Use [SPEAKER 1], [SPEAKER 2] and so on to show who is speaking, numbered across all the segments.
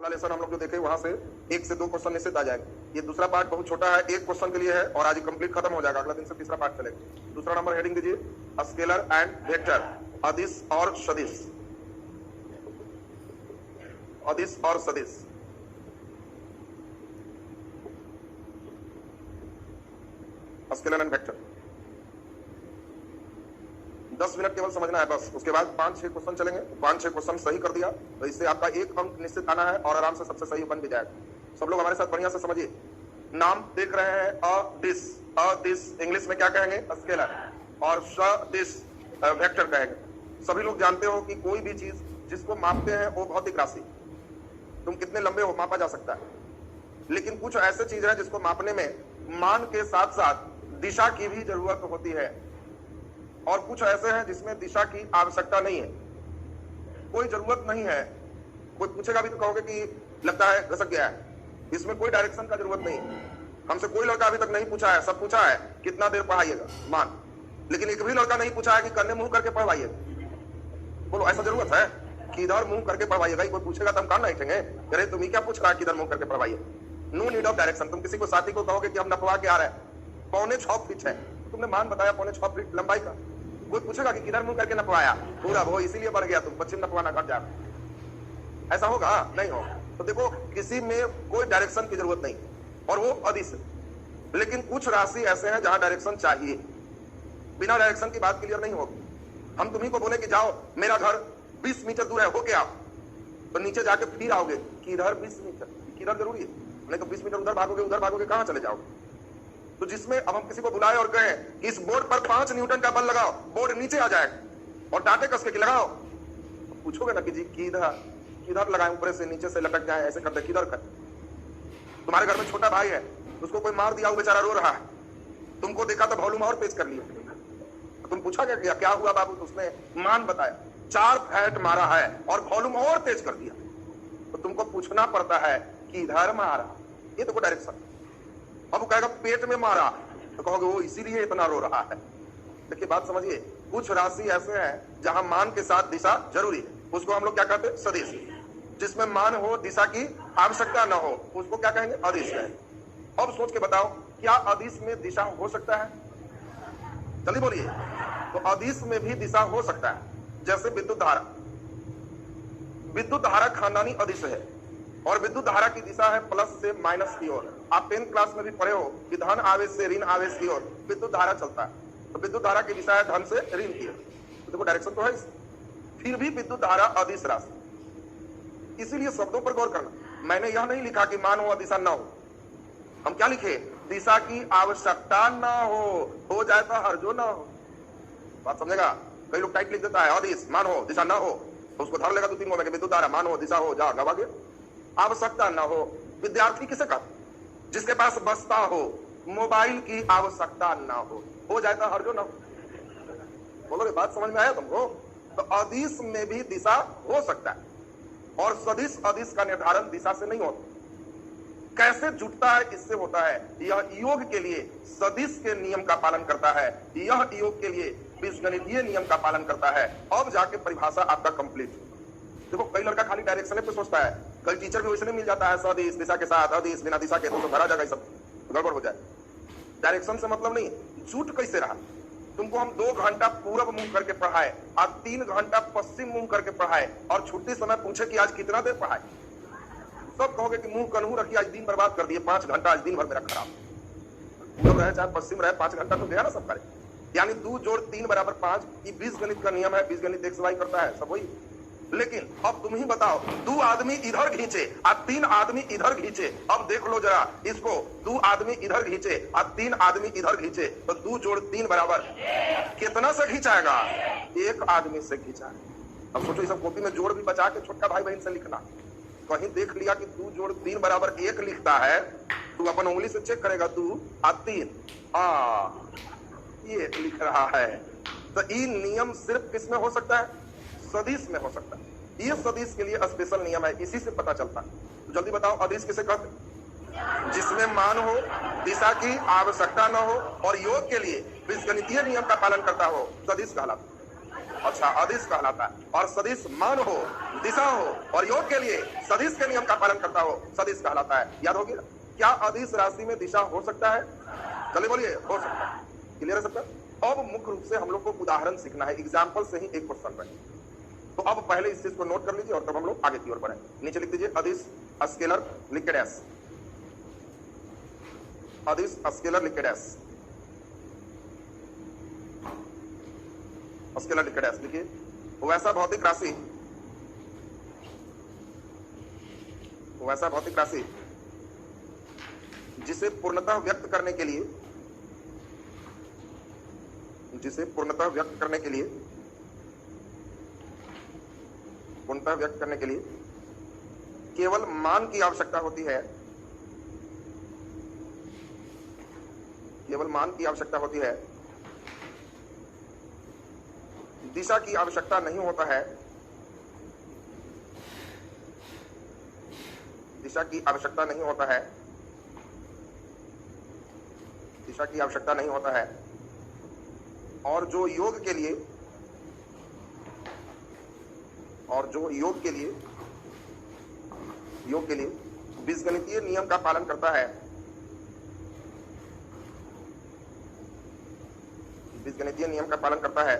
[SPEAKER 1] अगला लेसन हम लोग जो देखे वहां से 1 से 2 क्वेश्चन निश्चित आ जाएंगे। ये दूसरा पार्ट बहुत छोटा है, एक क्वेश्चन के लिए है और आज कंप्लीट खत्म हो जाएगा। अगला दिन से तीसरा पार्ट चलेगा। दूसरा नंबर हेडिंग दीजिए, स्केलर एंड वेक्टर, अदिश और सदिश। अदिश और सदिश। स्केलर एंड वेक्टर 10 मिनट केवल समझना है बस। उसके बाद 5-6 क्वेश्चन चलेंगे। 5-6 क्वेश्चन सही कर दिया तो इससे आपका 1 अंक निश्चित आना है और आराम से सबसे सही बन भी जाएगा। सब लोग हमारे साथ बढ़िया से समझिए। नाम देख रहे हैं अदिश। अदिश इंग्लिश में क्या कहेंगे? स्केलर। और सदिश वेक्टर कहेंगे। सभी लोग जानते हो कि कोई भी चीज जिसको मापते हैं वो भौतिक राशि, तुम कितने लंबे हो मापा जा सकता है। लेकिन कुछ ऐसे चीज है जिसको मापने में मान के साथ साथ दिशा की भी जरूरत होती है और कुछ ऐसे हैं जिसमें दिशा की आवश्यकता नहीं है, कोई जरूरत नहीं है। कोई पूछेगा भी तो कहोगे कि लगता है घसक गया है, इसमें कोई डायरेक्शन का जरूरत नहीं है। हमसे कोई लड़का अभी तक नहीं पूछा है, सब पूछा है कितना देर पढ़ाइएगा मान, लेकिन एक भी लड़का नहीं पूछा है कि कन्ने मुंह करके पढ़वाइएगा। बोलो ऐसा जरूरत है कि इधर मुंह करके पढ़वाइएगा? कोई पूछेगा तो हम कान नहीं ठेंगे, अरे तुम ही क्या पूछ रहा है कि इधर मुंह करके पढ़वाइए। No need of direction. तुम किसी को साथी को कहोगे कि हम नपवा के आ रहे हैं, 6.25 फीट है, तुमने मान बताया 6.25 फीट लंबाई का, कोई पूछेगा कि किधर मुंह करके नपवाया? पूरा वो इसीलिए बढ़ गया, तुम पश्चिम नपवाना घट जाए। ऐसा होगा? नहीं होगा। तो देखो किसी में कोई डायरेक्शन की जरूरत नहीं और वो अदिश। लेकिन कुछ राशि ऐसे हैं जहां डायरेक्शन चाहिए, बिना डायरेक्शन की बात क्लियर नहीं होगी। हम तुम्ही को बोले कि जाओ मेरा घर 20 मीटर दूर है, होके आओ, तो नीचे जाके फिर आओगे कि इधर 20 मीटर, किधर जरूरी है? नहीं तो 20 मीटर उधर भागोगे, कहां चले जाओगे? तो जिसमें अब हम किसी को बुलाए और कहें कि इस बोर्ड पर 5 न्यूटन का बल लगाओ, बोर्ड नीचे आ जाएगा और डांटे कस के लगाओ, तो पूछोगे ना कि जी किधर लगाए, ऊपर से नीचे से लटक जाए, ऐसे करते किधर कर? तुम्हारे घर में छोटा भाई है, उसको कोई मार दिया, वो बेचारा रो रहा है, तुमको देखा तो वॉल्यूम और तेज कर लिया, तो तुम पूछा क्या हुआ बाबू? तो उसने मान बताया 4 फैट मारा है और वॉल्यूम और तेज कर दिया। तो तुमको पूछना पड़ता है कि इधर मारा, ये तो कोई डायरेक्शन। अब वो कहेगा पेट में मारा, तो कहोगे वो इसीलिए इतना रो रहा है। देखिए बात समझिए, कुछ राशि ऐसे हैं जहां मान के साथ दिशा जरूरी है, उसको हम लोग क्या कहते हैं? सदिश। जिसमें मान हो दिशा की आवश्यकता न हो उसको क्या कहेंगे? अदिश है। अब सोच के बताओ, क्या अदिश में दिशा हो सकता है? जल्दी बोलिए। तो अदिश में भी दिशा हो सकता है, जैसे विद्युत धारा। विद्युत धारा खानदानी अदिश है और विद्युत धारा की दिशा है प्लस से माइनस की ओर। आप 10th क्लास में भी पढ़े हो कि धन आवेश से ऋण आवेश की ओर विद्युत धारा चलता है, तो विद्युत धारा की दिशा है धन से ऋण की ओर। तो देखो डायरेक्शन तो है इसमें। फिर भी विद्युत धारा अदिश राशि, इसीलिए शब्दों पर गौर करना। मैंने यह नहीं लिखा कि मान हो दिशा न हो, हम क्या लिखे? दिशा की आवश्यकता न हो जाए तो हर्जो न हो। बात समझेगा? कई लोग टाइट लिख देता है अदिश मान हो दिशा न हो, तो उसको धर लेगा 2-3 में विद्युत धारा मान हो दिशा हो, जा गवा गया। आवश्यकता न हो, विद्यार्थी किसे कहते? जिसके पास बस्ता हो, मोबाइल की आवश्यकता ना हो जाए तो हर्जो ना हो। बोलोगे बात समझ में आया तुमको? तो अदिश में भी दिशा हो सकता है और सदिश अदिश का निर्धारण दिशा से नहीं होता। कैसे जुटता है? इससे होता है। यह योग के लिए सदिश के नियम का पालन करता है, यह योग के लिए बीजगणितीय नियम का पालन करता है। अब जाके परिभाषा आपका कंप्लीट। देखो कई लड़का खाली डायरेक्शन पे सोचता है, कई टीचर भी वैसे नहीं मिल जाता है सदिश दिशा के साथ, अदिश बिना दिशा के, तो भरा जाएगा, सब गड़बड़ हो जाए। डायरेक्शन से मतलब नहीं, झूठ कैसे रहा? तुमको हम 2 घंटा पूरब मुंह करके पढ़ाए, आज 3 घंटा पश्चिम मुंह करके पढ़ाए और छुट्टी समय पूछे कि आज कितना देर पढ़ाए, सब कहोगे कि मुंह कन्हू रखी, आज दिन बर्बाद कर दिए, 5 घंटा आज दिन भर मेरा खराब। पूरब रहे चाहे पश्चिम रहे, 5 घंटा तो गया ना सब करे। यानी 2 जोड़ 3 बराबर 5, ये बीजगणित का नियम है, बीजगणित x y करता है सब वही। लेकिन अब तुम ही बताओ, 2 आदमी इधर खींचे और 3 आदमी इधर खींचे, अब देख लो जरा इसको, 2 आदमी इधर खींचे और 3 आदमी इधर खींचे, तो 2 जोड़ 3 बराबर कितना से खींचाएगा? 1 आदमी से खींचा। अब सोचो, सब कॉपी में जोड़ भी बचा के छोटका भाई बहन से लिखना। कहीं देख लिया कि 2 जोड़ 3 बराबर 1 लिखता है, तू अपन उंगली से चेक करेगा, 2 और 3 ये लिख रहा है। तो ये नियम सिर्फ किस में हो सकता है? सदिश में हो सकता है। ये सदिश के लिए स्पेशल नियम है, इसी से पता चलता है। तो जल्दी बताओ अदिश किसे कहते? जिसमें मान हो, दिशा की आवश्यकता न हो और योग के लिए बीजगणितीय नियम का पालन करता हो, सदिश कहलाता है। अच्छा, अदिश कहलाता है। और सदिश मान हो, दिशा हो और योग के लिए सदिश के नियम का पालन करता हो, सदिश कहलाता है। याद हो गया? क्या अदिश राशि में दिशा हो सकता है? चलिए बोलिए, हो सकता है। क्लियर है सबका? अब मुख्य रूप से हम लोग को उदाहरण सीखना है, एग्जाम्पल से ही एक क्वेश्चन बने। तो अब पहले इस चीज को नोट कर लीजिए और तब हम लोग आगे की ओर बढ़े। नीचे लिख दीजिए अदिश स्केलर लिख के डैश, अदिश स्केलर लिख के डैश, स्केलर लिख के डैश लिखिए। वैसा भौतिक राशि, वैसा भौतिक राशि जिसे पूर्णतः व्यक्त करने के लिए, जिसे पूर्णतः व्यक्त करने के लिए, पूर्णतः व्यक्त करने के लिए केवल मान की आवश्यकता होती है, केवल मान की आवश्यकता होती है, दिशा की आवश्यकता नहीं होता है, दिशा की आवश्यकता नहीं होता है, दिशा की आवश्यकता नहीं होता है। और जो योग के लिए, और जो योग के लिए, योग के लिए बीजगणितीय नियम का पालन करता है, बीजगणितीय नियम का पालन करता है,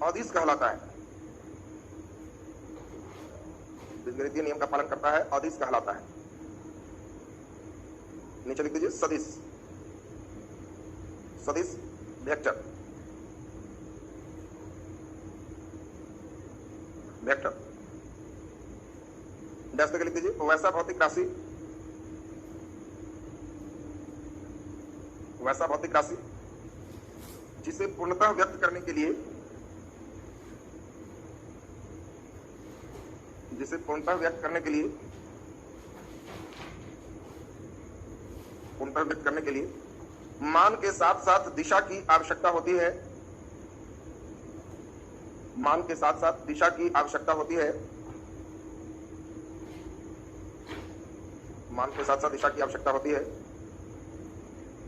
[SPEAKER 1] अदिश कहलाता है। बीजगणितीय नियम का पालन करता है, अदिश कहलाता है। नीचे लिख दीजिए सदिश, सदिश वेक्टर, वेक्टर डैश करके लिख दीजिए वैसा भौतिक राशि, वैसा भौतिक राशि जिसे पूर्णतः व्यक्त करने के लिए, जिसे पूर्णतः व्यक्त करने के लिए, पूर्णतः व्यक्त करने के लिए मान के साथ साथ दिशा की आवश्यकता होती है, मान के साथ साथ दिशा की आवश्यकता होती है, मान के साथ साथ दिशा की आवश्यकता होती है।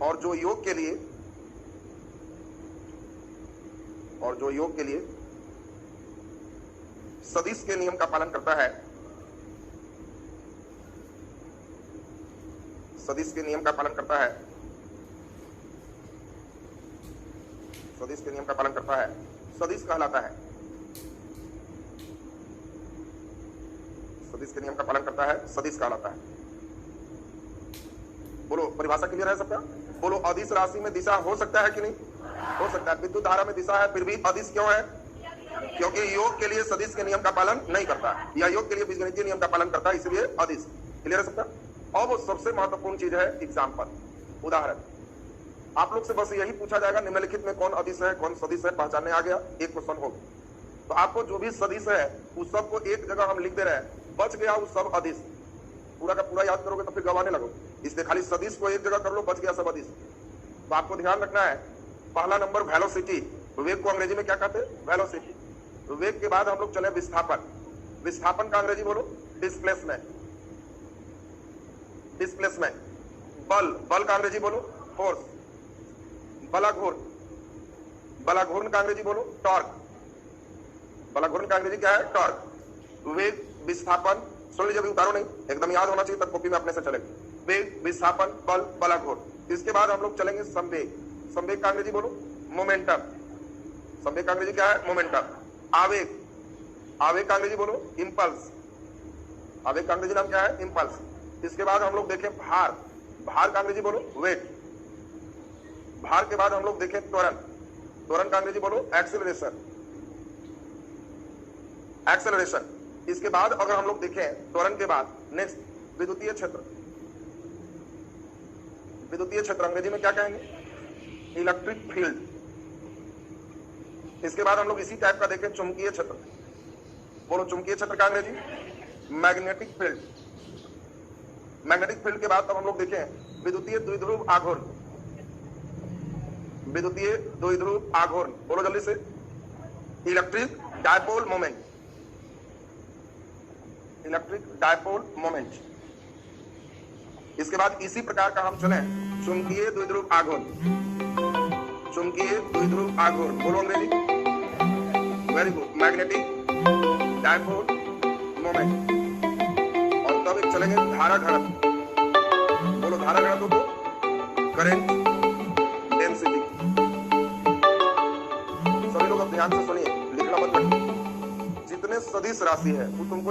[SPEAKER 1] और जो योग के लिए, और जो योग के लिए सदिश के नियम का पालन करता है, सदिश के नियम का पालन करता है, सदिश के नियम का पालन करता है, सदिश कहलाता है, सदिश के नियम का पालन करता है, सदिश कहलाता है। बोलो, परिभाषा क्लियर है सबका? बोलो, अदिश राशि में दिशा हो सकता है कि नहीं? हो सकता है। विद्युत धारा में दिशा है फिर भी अदिश क्यों है? क्योंकि योग के लिए सदिश के नियम का पालन नहीं करता, या योग के लिए बीजगणितीय नियम का पालन करता है, इसलिए अदिश। क्लियर है सबका? अब सबसे महत्वपूर्ण चीज है एग्जाम्पल, उदाहरण। आप लोग से बस यही पूछा जाएगा निम्नलिखित में कौन अदिश है, कौन सदिश है, पहचानने आ गया, एक क्वेश्चन हो। तो आपको जो भी सदिश है उस सब को एक जगह हम लिख दे रहे हैं, बच गया उस सब अदिश। पूरा का पूरा याद करोगे तो फिर गवाने लगो, इसलिए खाली सदिश को एक जगह कर लो, बच गया सब अदिश। तो आपको ध्यान रखना है, पहला नंबर वेलोसिटी, वेग को अंग्रेजी में क्या कहते हैं? वेलोसिटी। वेग के बाद हम लोग चले विस्थापन, विस्थापन का अंग्रेजी बोलो डिस्प्लेसमेंट, डिस्प्लेसमेंट। बल, बल का अंग्रेजी बोलो फोर्स, बलाघूर्ण, बलाघूर्ण का अंग्रेजी बोलो टॉर्क, बलाघूर्ण का अंग्रेजी क्या है? टॉर्क। वेग, विस्थापन, सुन लीजिए, अभी उतारो नहीं, एकदम याद होना चाहिए, तब कॉपी में अपने से चलेगा। वेग, विस्थापन, बल, बलाघूर्ण। इसके बाद हम लोग चलेंगे संवेग, संवेग का अंग्रेजी बोलो मोमेंटम, संवेग का अंग्रेजी क्या है? मोमेंटम। आवेग, आवेग का अंग्रेजी बोलो इंपल्स, आवेग का अंग्रेजी नाम क्या है? इंपल्स। इसके बाद हम लोग देखें भार, भार का अंग्रेजी बोलो वेट, भार के बाद हम लोग देखें त्वरण, त्वरण का अंग्रेजी बोलो एक्सेलरेशन, एक्सेलरेशन। इसके बाद अगर हम लोग देखें त्वरण के बाद नेक्स्ट विद्युतीय क्षेत्र, विद्युतीय क्षेत्र अंग्रेजी में क्या कहेंगे? Electric field. इसके बाद हम लोग इसी टाइप का देखें चुंबकीय क्षेत्र, बोलो चुंबकीय क्षेत्र का अंग्रेजी मैग्नेटिक फील्ड, मैग्नेटिक फील्ड के बाद तब हम लोग देखें विद्युतीय द्विध्रुव आघूर्ण, विद्युतीय द्विध्रुव आघूर्ण, बोलो जल्दी से electric dipole moment, electric dipole moment. इसके बाद इसी प्रकार का हम चले चुंबकीय द्विध्रुव आघूर्ण, चुंबकीय द्विध्रुव आघूर्ण, बोलो अंग्रेजी, very good, magnetic dipole moment. और तब एक चलेंगे धारा घनत्व, बोलो धारा घनत्व को, करंट डेंसिटी। सभी लोग अब ध्यान से सुनिए, लिखना मत पड़िए। जितने सदिश राशि है वो तुमको